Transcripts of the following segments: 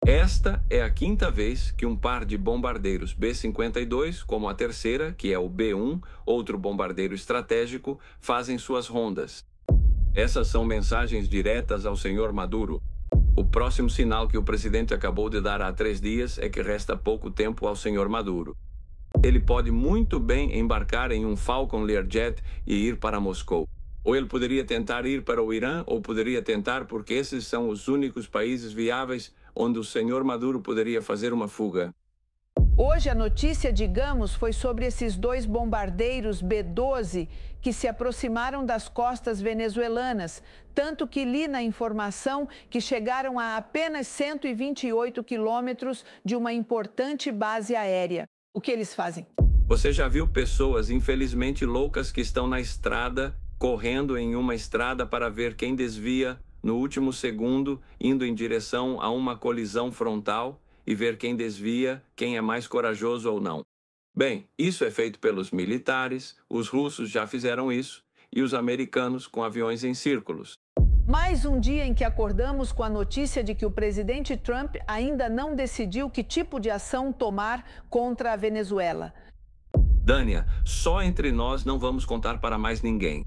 Esta é a quinta vez que um par de bombardeiros B-52, como a terceira, que é o B-1, outro bombardeiro estratégico, fazem suas rondas. Essas são mensagens diretas ao senhor Maduro. O próximo sinal que o presidente acabou de dar há 3 dias é que resta pouco tempo ao senhor Maduro. Ele pode muito bem embarcar em um Falcon Learjet e ir para Moscou. Ou ele poderia tentar ir para o Irã, ou poderia tentar, porque esses são os únicos países viáveis onde o senhor Maduro poderia fazer uma fuga. Hoje a notícia, digamos, foi sobre esses dois bombardeiros B-12 que se aproximaram das costas venezuelanas, tanto que li na informação que chegaram a apenas 128 quilômetros de uma importante base aérea. O que eles fazem? Você já viu pessoas infelizmente loucas que estão na estrada, correndo em uma estrada para ver quem desvia no último segundo, indo em direção a uma colisão frontal e ver quem desvia, quem é mais corajoso ou não? Bem, isso é feito pelos militares, os russos já fizeram isso, e os americanos com aviões em círculos. Mais um dia em que acordamos com a notícia de que o presidente Trump ainda não decidiu que tipo de ação tomar contra a Venezuela. Dânia, só entre nós não vamos contar para mais ninguém.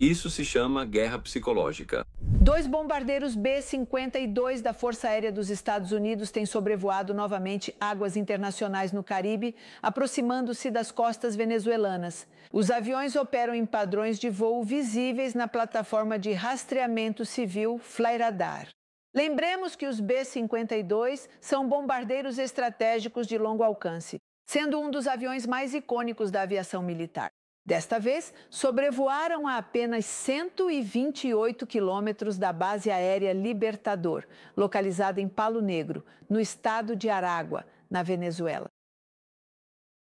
Isso se chama guerra psicológica. Dois bombardeiros B-52 da Força Aérea dos Estados Unidos têm sobrevoado novamente águas internacionais no Caribe, aproximando-se das costas venezuelanas. Os aviões operam em padrões de voo visíveis na plataforma de rastreamento civil Flyradar. Lembremos que os B-52 são bombardeiros estratégicos de longo alcance, sendo um dos aviões mais icônicos da aviação militar. Desta vez, sobrevoaram a apenas 128 quilômetros da base aérea Libertador, localizada em Palo Negro, no estado de Aragua, na Venezuela.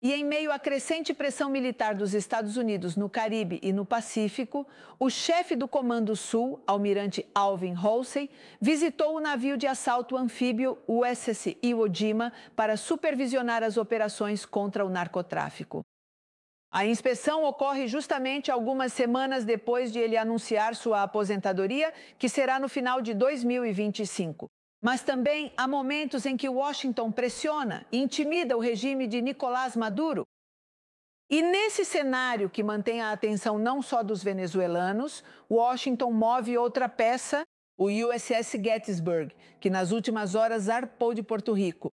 E em meio à crescente pressão militar dos Estados Unidos no Caribe e no Pacífico, o chefe do Comando Sul, almirante Alvin Halsey, visitou o navio de assalto anfíbio USS Iwo Jima para supervisionar as operações contra o narcotráfico. A inspeção ocorre justamente algumas semanas depois de ele anunciar sua aposentadoria, que será no final de 2025. Mas também há momentos em que Washington pressiona e intimida o regime de Nicolás Maduro. E nesse cenário que mantém a atenção não só dos venezuelanos, Washington move outra peça, o USS Gettysburg, que nas últimas horas zarpou de Porto Rico.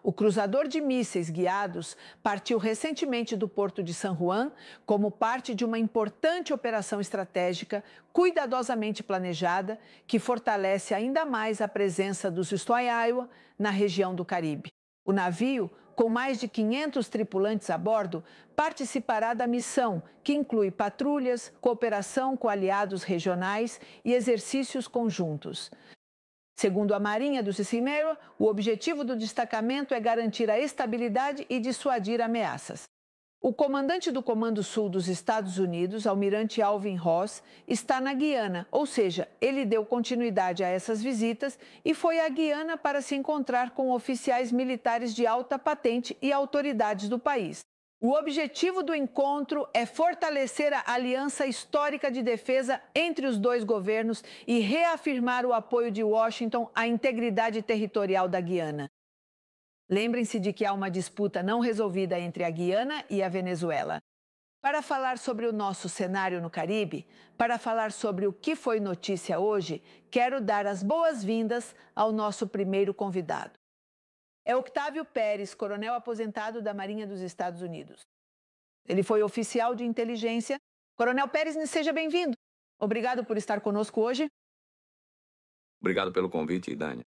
O cruzador de mísseis guiados partiu recentemente do porto de San Juan como parte de uma importante operação estratégica cuidadosamente planejada que fortalece ainda mais a presença dos Iowa na região do Caribe. O navio, com mais de 500 tripulantes a bordo, participará da missão, que inclui patrulhas, cooperação com aliados regionais e exercícios conjuntos. Segundo a Marinha do Cimero, o objetivo do destacamento é garantir a estabilidade e dissuadir ameaças. O comandante do Comando Sul dos Estados Unidos, almirante Alvin Ross, está na Guiana, ou seja, ele deu continuidade a essas visitas e foi à Guiana para se encontrar com oficiais militares de alta patente e autoridades do país. O objetivo do encontro é fortalecer a aliança histórica de defesa entre os dois governos e reafirmar o apoio de Washington à integridade territorial da Guiana. Lembrem-se de que há uma disputa não resolvida entre a Guiana e a Venezuela. Para falar sobre o nosso cenário no Caribe, para falar sobre o que foi notícia hoje, quero dar as boas-vindas ao nosso primeiro convidado. É Octávio Pérez, coronel aposentado da Marinha dos Estados Unidos. Ele foi oficial de inteligência. Coronel Pérez, seja bem-vindo. Obrigado por estar conosco hoje. Obrigado pelo convite, Dânia.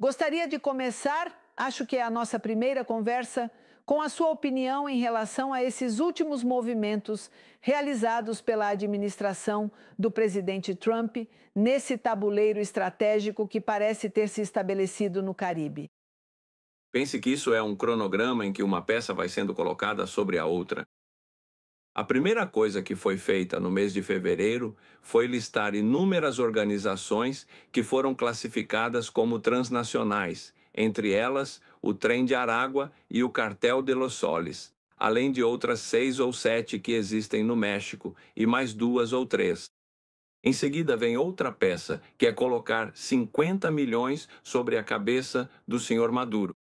Gostaria de começar, acho que é a nossa primeira conversa, com a sua opinião em relação a esses últimos movimentos realizados pela administração do presidente Trump nesse tabuleiro estratégico que parece ter se estabelecido no Caribe. Pense que isso é um cronograma em que uma peça vai sendo colocada sobre a outra. A primeira coisa que foi feita no mês de fevereiro foi listar inúmeras organizações que foram classificadas como transnacionais, entre elas o Trem de Aragua e o Cartel de Los Soles, além de outras 6 ou 7 que existem no México e mais 2 ou 3. Em seguida vem outra peça, que é colocar 50 milhões sobre a cabeça do senhor Maduro,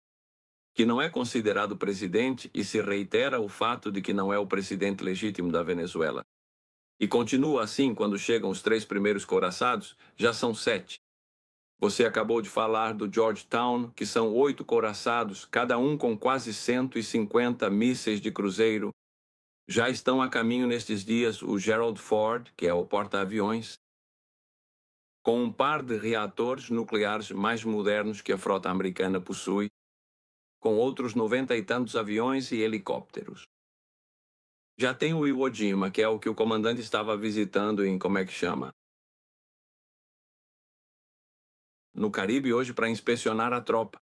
que não é considerado presidente e se reitera o fato de que não é o presidente legítimo da Venezuela. E continua assim quando chegam os 3 primeiros couraçados, já são 7. Você acabou de falar do Georgetown, que são 8 couraçados, cada um com quase 150 mísseis de cruzeiro. Já estão a caminho nestes dias o Gerald Ford, que é o porta-aviões, com um par de reatores nucleares mais modernos que a frota americana possui, com outros 90 e tantos aviões e helicópteros. Já tem o Iwo Jima, que é o que o comandante estava visitando em, como é que chama? No Caribe hoje para inspecionar a tropa.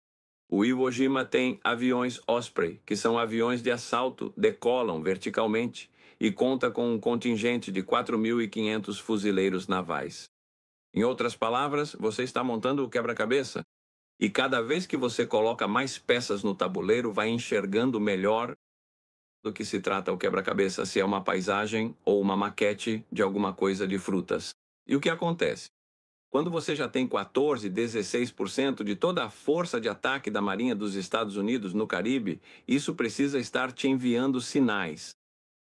O Iwo Jima tem aviões Osprey, que são aviões de assalto, decolam verticalmente e conta com um contingente de 4.500 fuzileiros navais. Em outras palavras, você está montando o quebra-cabeça e cada vez que você coloca mais peças no tabuleiro, vai enxergando melhor do que se trata o quebra-cabeça, se é uma paisagem ou uma maquete de alguma coisa de frutas. E o que acontece? Quando você já tem 14, 16% de toda a força de ataque da Marinha dos Estados Unidos no Caribe, isso precisa estar te enviando sinais.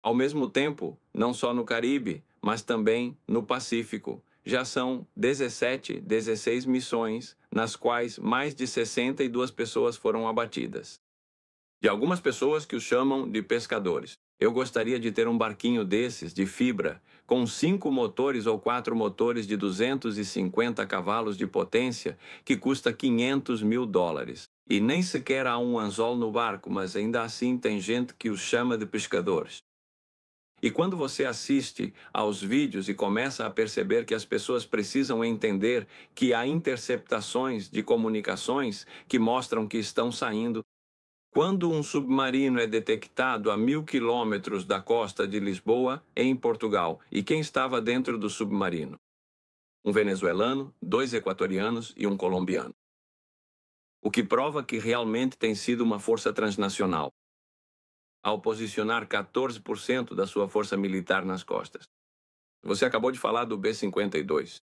Ao mesmo tempo, não só no Caribe, mas também no Pacífico. Já são 17, 16 missões, nas quais mais de 62 pessoas foram abatidas. De algumas pessoas que os chamam de pescadores. Eu gostaria de ter um barquinho desses, de fibra, com 5 motores ou 4 motores de 250 cavalos de potência, que custa $500.000. E nem sequer há um anzol no barco, mas ainda assim tem gente que os chama de pescadores. E quando você assiste aos vídeos e começa a perceber que as pessoas precisam entender que há interceptações de comunicações que mostram que estão saindo. Quando um submarino é detectado a 1.000 quilômetros da costa de Lisboa, em Portugal, e quem estava dentro do submarino? Um venezuelano, 2 equatorianos e um colombiano. O que prova que realmente tem sido uma força transnacional, ao posicionar 14% da sua força militar nas costas. Você acabou de falar do B-52.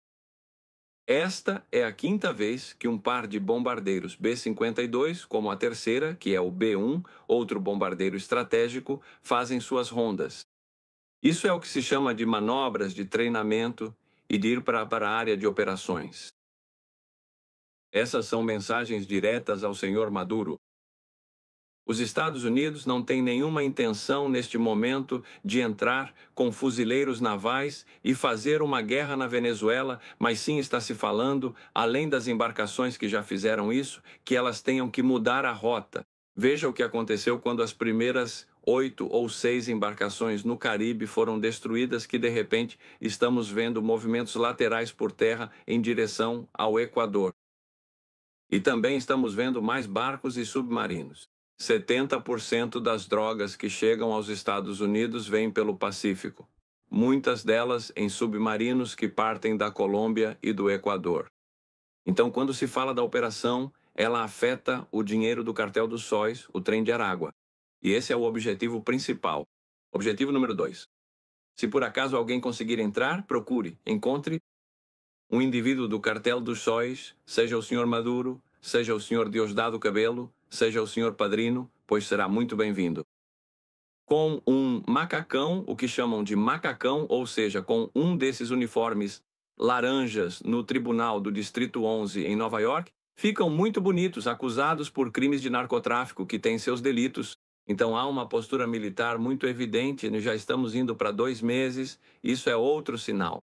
Esta é a quinta vez que um par de bombardeiros B-52, como a terceira, que é o B-1, outro bombardeiro estratégico, fazem suas rondas. Isso é o que se chama de manobras de treinamento e de ir para a área de operações. Essas são mensagens diretas ao senhor Maduro. Os Estados Unidos não têm nenhuma intenção neste momento de entrar com fuzileiros navais e fazer uma guerra na Venezuela, mas sim está se falando, além das embarcações que já fizeram isso, que elas tenham que mudar a rota. Veja o que aconteceu quando as primeiras 8 ou 6 embarcações no Caribe foram destruídas, que de repente estamos vendo movimentos laterais por terra em direção ao Equador. E também estamos vendo mais barcos e submarinos. 70% das drogas que chegam aos Estados Unidos vêm pelo Pacífico, muitas delas em submarinos que partem da Colômbia e do Equador. Então, quando se fala da operação, ela afeta o dinheiro do Cartel dos Sóis, o Trem de Aragua. E esse é o objetivo principal. Objetivo número 2. Se por acaso alguém conseguir entrar, procure, encontre um indivíduo do Cartel dos Sóis, seja o Sr. Maduro, seja o Sr. Diosdado Cabello, seja o Sr. Padrino, pois será muito bem-vindo. Com um macacão, o que chamam de macacão, ou seja, com um desses uniformes laranjas no Tribunal do Distrito 11 em Nova York, ficam muito bonitos, acusados por crimes de narcotráfico, que têm seus delitos. Então há uma postura militar muito evidente, já estamos indo para 2 meses, isso é outro sinal.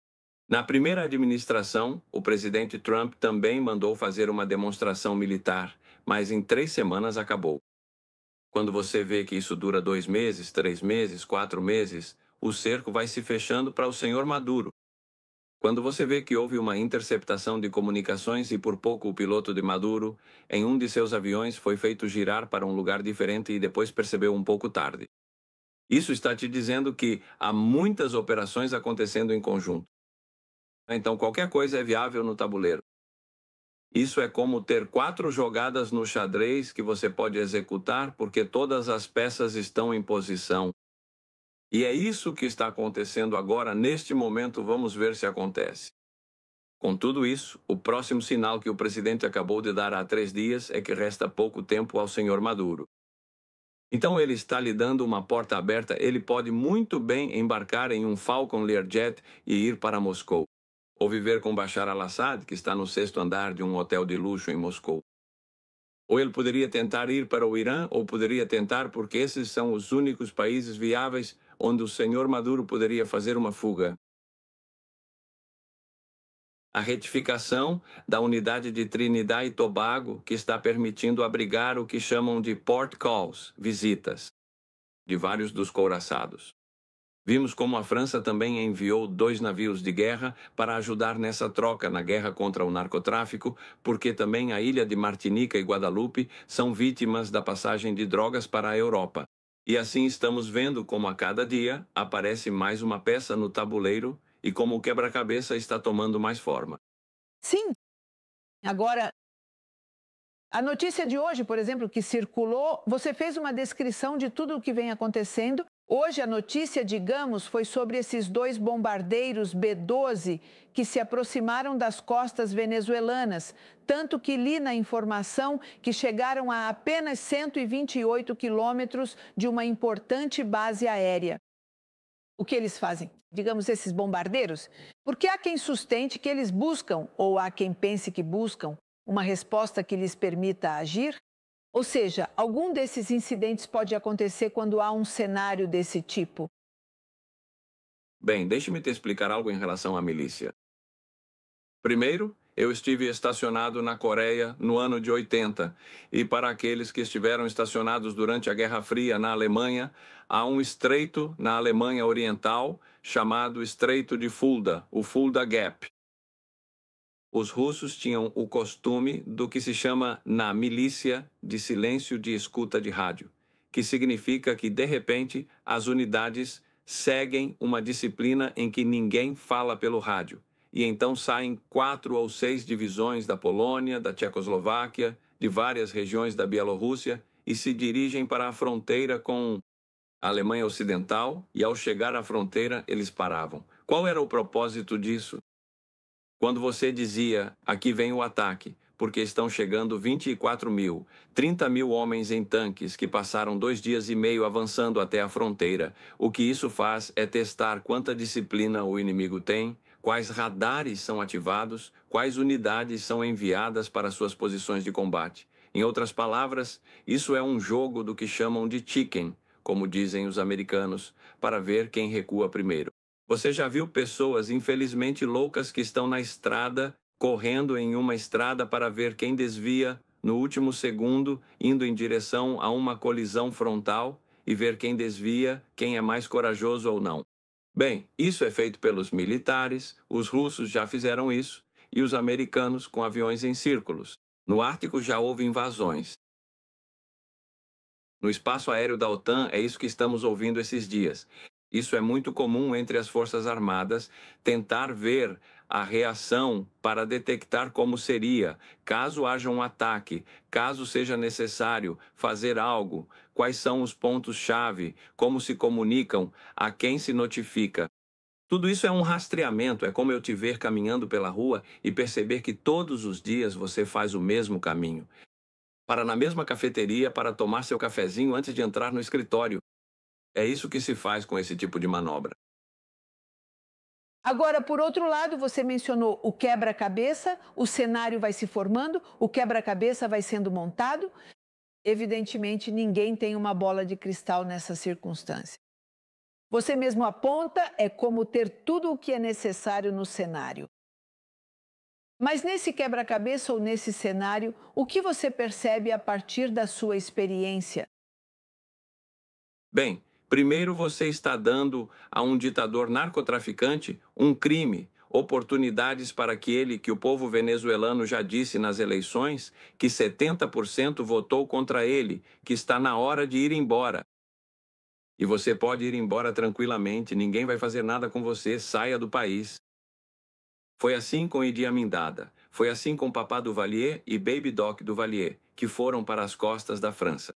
Na primeira administração, o presidente Trump também mandou fazer uma demonstração militar, mas em 3 semanas acabou. Quando você vê que isso dura 2 meses, 3 meses, 4 meses, o cerco vai se fechando para o senhor Maduro. Quando você vê que houve uma interceptação de comunicações e por pouco o piloto de Maduro, em um de seus aviões, foi feito girar para um lugar diferente e depois percebeu um pouco tarde. Isso está te dizendo que há muitas operações acontecendo em conjunto. Então qualquer coisa é viável no tabuleiro. Isso é como ter 4 jogadas no xadrez que você pode executar porque todas as peças estão em posição. E é isso que está acontecendo agora, neste momento, vamos ver se acontece. Com tudo isso, o próximo sinal que o presidente acabou de dar há 3 dias é que resta pouco tempo ao senhor Maduro. Então ele está lhe dando uma porta aberta, ele pode muito bem embarcar em um Falcon Learjet e ir para Moscou. Ou viver com Bashar al-Assad, que está no 6º andar de um hotel de luxo em Moscou. Ou ele poderia tentar ir para o Irã, ou poderia tentar, porque esses são os únicos países viáveis onde o senhor Maduro poderia fazer uma fuga. A retificação da unidade de Trinidad e Tobago, que está permitindo abrigar o que chamam de port calls, visitas, de vários dos couraçados. Vimos como a França também enviou 2 navios de guerra para ajudar nessa troca na guerra contra o narcotráfico, porque também a ilha de Martinica e Guadalupe são vítimas da passagem de drogas para a Europa. E assim estamos vendo como a cada dia aparece mais uma peça no tabuleiro e como o quebra-cabeça está tomando mais forma. Sim. Agora, a notícia de hoje, por exemplo, que circulou, você fez uma descrição de tudo o que vem acontecendo. Hoje a notícia, digamos, foi sobre esses 2 bombardeiros B-12 que se aproximaram das costas venezuelanas, tanto que li na informação que chegaram a apenas 128 quilômetros de uma importante base aérea. O que eles fazem? Digamos, esses bombardeiros? Porque há quem sustente que eles buscam, ou há quem pense que buscam, uma resposta que lhes permita agir? Ou seja, algum desses incidentes pode acontecer quando há um cenário desse tipo? Bem, deixe-me te explicar algo em relação à milícia. Primeiro, eu estive estacionado na Coreia no ano de 80, e para aqueles que estiveram estacionados durante a Guerra Fria na Alemanha, há um estreito na Alemanha Oriental chamado Estreito de Fulda, o Fulda Gap. Os russos tinham o costume do que se chama na milícia de silêncio de escuta de rádio, que significa que, de repente, as unidades seguem uma disciplina em que ninguém fala pelo rádio. E então saem 4 ou 6 divisões da Polônia, da Tchecoslováquia, de várias regiões da Bielorrússia e se dirigem para a fronteira com a Alemanha Ocidental, e ao chegar à fronteira eles paravam. Qual era o propósito disso? Quando você dizia, aqui vem o ataque, porque estão chegando 24 mil, 30 mil homens em tanques que passaram 2 dias e meio avançando até a fronteira, o que isso faz é testar quanta disciplina o inimigo tem, quais radares são ativados, quais unidades são enviadas para suas posições de combate. Em outras palavras, isso é um jogo do que chamam de chicken, como dizem os americanos, para ver quem recua primeiro. Você já viu pessoas infelizmente loucas que estão na estrada, correndo em uma estrada para ver quem desvia no último segundo, indo em direção a uma colisão frontal e ver quem desvia, quem é mais corajoso ou não? Bem, isso é feito pelos militares, os russos já fizeram isso, e os americanos com aviões em círculos. No Ártico já houve invasões. No espaço aéreo da OTAN é isso que estamos ouvindo esses dias. Isso é muito comum entre as Forças Armadas, tentar ver a reação para detectar como seria, caso haja um ataque, caso seja necessário fazer algo, quais são os pontos-chave, como se comunicam, a quem se notifica. Tudo isso é um rastreamento, é como eu te ver caminhando pela rua e perceber que todos os dias você faz o mesmo caminho para na mesma cafeteria para tomar seu cafezinho antes de entrar no escritório. É isso que se faz com esse tipo de manobra. Agora, por outro lado, você mencionou o quebra-cabeça, o cenário vai se formando, o quebra-cabeça vai sendo montado. Evidentemente, ninguém tem uma bola de cristal nessa circunstância. Você mesmo aponta, é como ter tudo o que é necessário no cenário. Mas nesse quebra-cabeça ou nesse cenário, o que você percebe a partir da sua experiência? Bem, primeiro você está dando a um ditador narcotraficante um crime, oportunidades para aquele que o povo venezuelano já disse nas eleições que 70% votou contra ele, que está na hora de ir embora. E você pode ir embora tranquilamente, ninguém vai fazer nada com você, saia do país. Foi assim com Idi Amin Dada, foi assim com Papá Duvalier e Baby Doc Duvalier, que foram para as costas da França.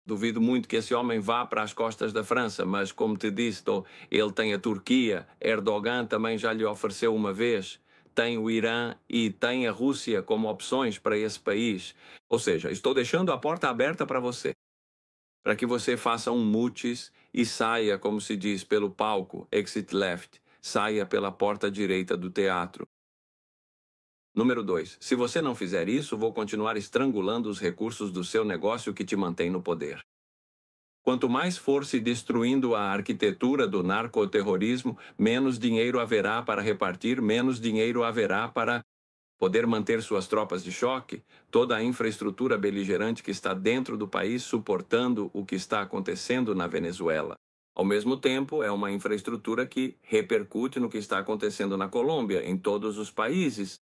Duvido muito que esse homem vá para as costas da França, mas como te disse, ele tem a Turquia, Erdogan também já lhe ofereceu uma vez, tem o Irã e tem a Rússia como opções para esse país. Ou seja, estou deixando a porta aberta para que você faça um mutis e saia, como se diz, pelo palco, exit left, saia pela porta direita do teatro. Número 2. Se você não fizer isso, vou continuar estrangulando os recursos do seu negócio que te mantém no poder. Quanto mais for se destruindo a arquitetura do narcoterrorismo, menos dinheiro haverá para repartir, menos dinheiro haverá para poder manter suas tropas de choque, toda a infraestrutura beligerante que está dentro do país suportando o que está acontecendo na Venezuela. Ao mesmo tempo, é uma infraestrutura que repercute no que está acontecendo na Colômbia, em todos os países.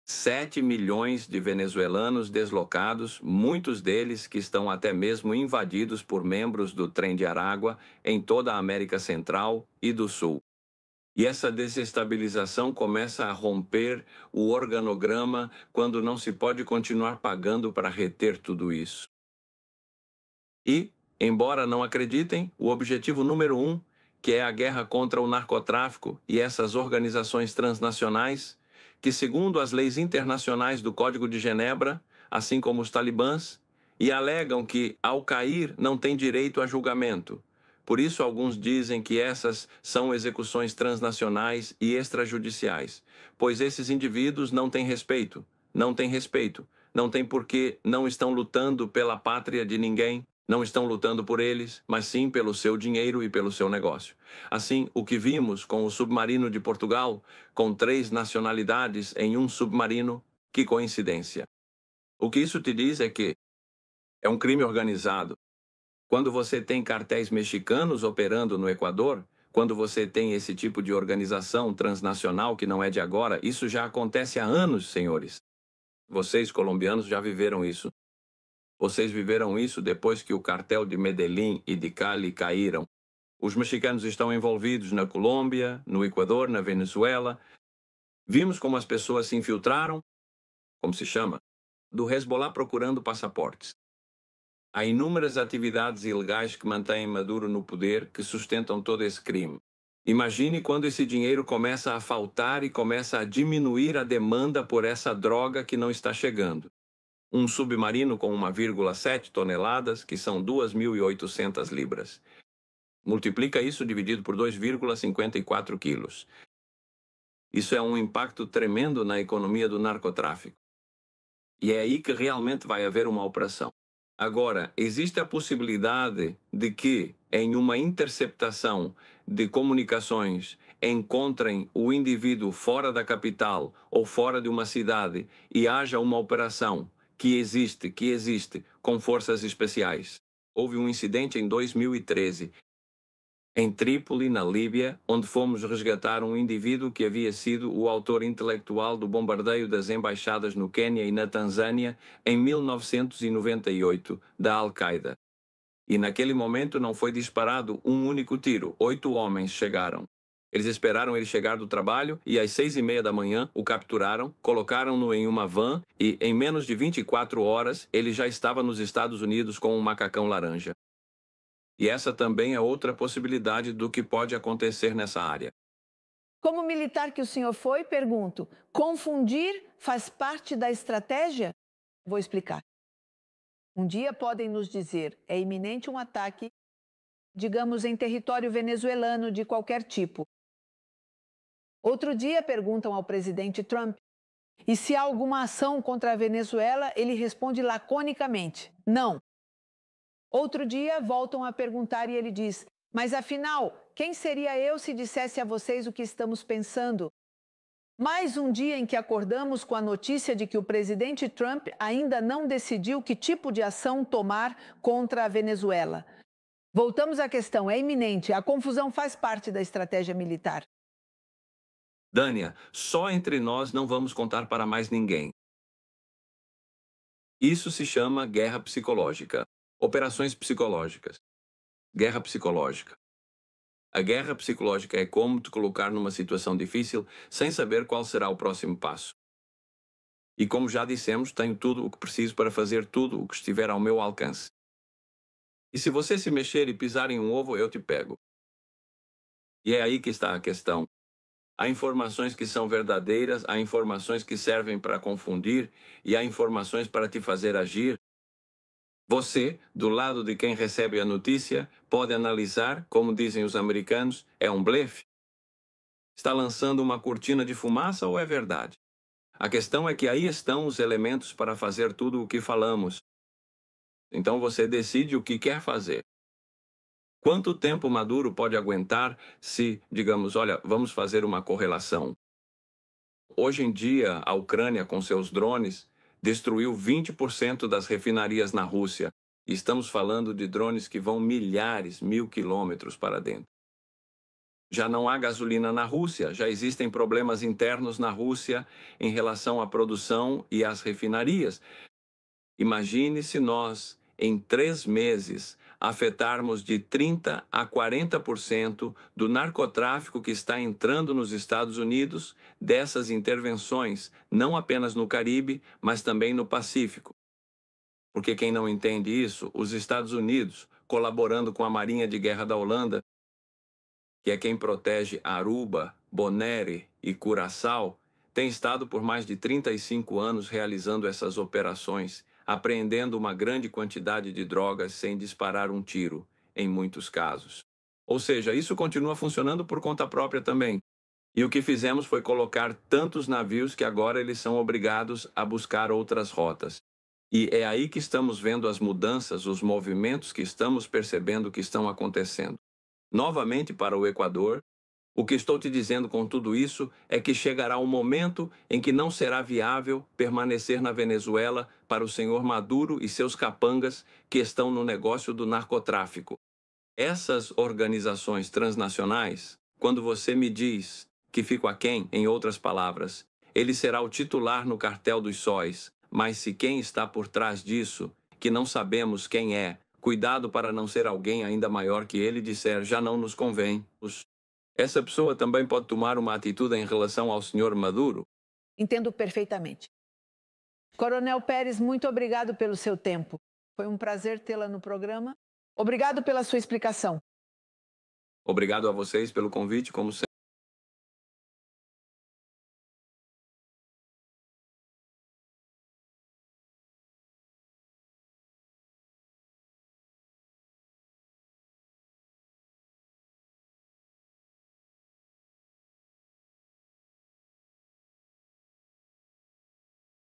7 milhões de venezuelanos deslocados, muitos deles que estão até mesmo invadidos por membros do Trem de Aragua em toda a América Central e do Sul. E essa desestabilização começa a romper o organograma quando não se pode continuar pagando para reter tudo isso. E, embora não acreditem, o objetivo número 1, que é a guerra contra o narcotráfico e essas organizações transnacionais, que segundo as leis internacionais do Código de Genebra, assim como os talibãs, e alegam que, ao cair, não tem direito a julgamento. Por isso, alguns dizem que essas são execuções transnacionais e extrajudiciais, pois esses indivíduos não têm respeito, não têm porque não estão lutando pela pátria de ninguém, não estão lutando por eles, mas sim pelo seu dinheiro e pelo seu negócio. Assim, o que vimos com o submarino de Portugal, com 3 nacionalidades em um submarino, que coincidência. O que isso te diz é que é um crime organizado. Quando você tem cartéis mexicanos operando no Equador, quando você tem esse tipo de organização transnacional que não é de agora, isso já acontece há anos, senhores. Vocês, colombianos, já viveram isso. Vocês viveram isso depois que o cartel de Medellín e de Cali caíram. Os mexicanos estão envolvidos na Colômbia, no Equador, na Venezuela. Vimos como as pessoas se infiltraram, como se chama, do Hezbollah procurando passaportes. Há inúmeras atividades ilegais que mantêm Maduro no poder, que sustentam todo esse crime. Imagine quando esse dinheiro começa a faltar e começa a diminuir a demanda por essa droga que não está chegando. Um submarino com 1,7 toneladas, que são 2.800 libras. Multiplica isso dividido por 2,54 quilos. Isso é um impacto tremendo na economia do narcotráfico. E é aí que realmente vai haver uma operação. Agora, existe a possibilidade de que, em uma interceptação de comunicações, encontrem o indivíduo fora da capital ou fora de uma cidade e haja uma operação que existe, com forças especiais. Houve um incidente em 2013, em Trípoli, na Líbia, onde fomos resgatar um indivíduo que havia sido o autor intelectual do bombardeio das embaixadas no Quênia e na Tanzânia em 1998, da Al-Qaeda. E naquele momento não foi disparado um único tiro, 8 homens chegaram. Eles esperaram ele chegar do trabalho e às 6:30 da manhã o capturaram, colocaram-no em uma van e em menos de 24 horas ele já estava nos Estados Unidos com um macacão laranja. E essa também é outra possibilidade do que pode acontecer nessa área. Como militar que o senhor foi, pergunto, confundir faz parte da estratégia? Vou explicar. Um dia podem nos dizer, é iminente um ataque, digamos, em território venezuelano de qualquer tipo. Outro dia perguntam ao presidente Trump, e se há alguma ação contra a Venezuela, ele responde laconicamente, não. Outro dia voltam a perguntar e ele diz, mas afinal, quem seria eu se dissesse a vocês o que estamos pensando? Mais um dia em que acordamos com a notícia de que o presidente Trump ainda não decidiu que tipo de ação tomar contra a Venezuela. Voltamos à questão, é iminente, a confusão faz parte da estratégia militar. Dânia, só entre nós não vamos contar para mais ninguém. Isso se chama guerra psicológica. Operações psicológicas. Guerra psicológica. A guerra psicológica é como te colocar numa situação difícil sem saber qual será o próximo passo. E como já dissemos, tenho tudo o que preciso para fazer tudo o que estiver ao meu alcance. E se você se mexer e pisar em um ovo, eu te pego. E é aí que está a questão. Há informações que são verdadeiras, há informações que servem para confundir e há informações para te fazer agir. Você, do lado de quem recebe a notícia, pode analisar, como dizem os americanos, é um blefe? Está lançando uma cortina de fumaça ou é verdade? A questão é que aí estão os elementos para fazer tudo o que falamos. Então você decide o que quer fazer. Quanto tempo Maduro pode aguentar se, digamos, olha, vamos fazer uma correlação. Hoje em dia, a Ucrânia, com seus drones, destruiu 20% das refinarias na Rússia. E estamos falando de drones que vão milhares, 1.000 quilômetros para dentro. Já não há gasolina na Rússia, já existem problemas internos na Rússia em relação à produção e às refinarias. Imagine se nós, em 3 meses, afetarmos de 30% a 40% do narcotráfico que está entrando nos Estados Unidos dessas intervenções, não apenas no Caribe, mas também no Pacífico. Porque quem não entende isso, os Estados Unidos, colaborando com a Marinha de Guerra da Holanda, que é quem protege Aruba, Bonaire e Curaçao, tem estado por mais de 35 anos realizando essas operações, apreendendo uma grande quantidade de drogas sem disparar um tiro, em muitos casos. Ou seja, isso continua funcionando por conta própria também. E o que fizemos foi colocar tantos navios que agora eles são obrigados a buscar outras rotas. E é aí que estamos vendo as mudanças, os movimentos que estamos percebendo que estão acontecendo. Novamente para o Equador, o que estou te dizendo com tudo isso é que chegará um momento em que não será viável permanecer na Venezuela para o senhor Maduro e seus capangas que estão no negócio do narcotráfico. Essas organizações transnacionais, quando você me diz que fico aquém, em outras palavras, ele será o titular no cartel dos sóis, mas se quem está por trás disso, que não sabemos quem é, cuidado para não ser alguém ainda maior que ele, disser já não nos convém. Essa pessoa também pode tomar uma atitude em relação ao senhor Maduro? Entendo perfeitamente. Coronel Pérez, muito obrigado pelo seu tempo. Foi um prazer tê-la no programa. Obrigado pela sua explicação. Obrigado a vocês pelo convite, como sempre.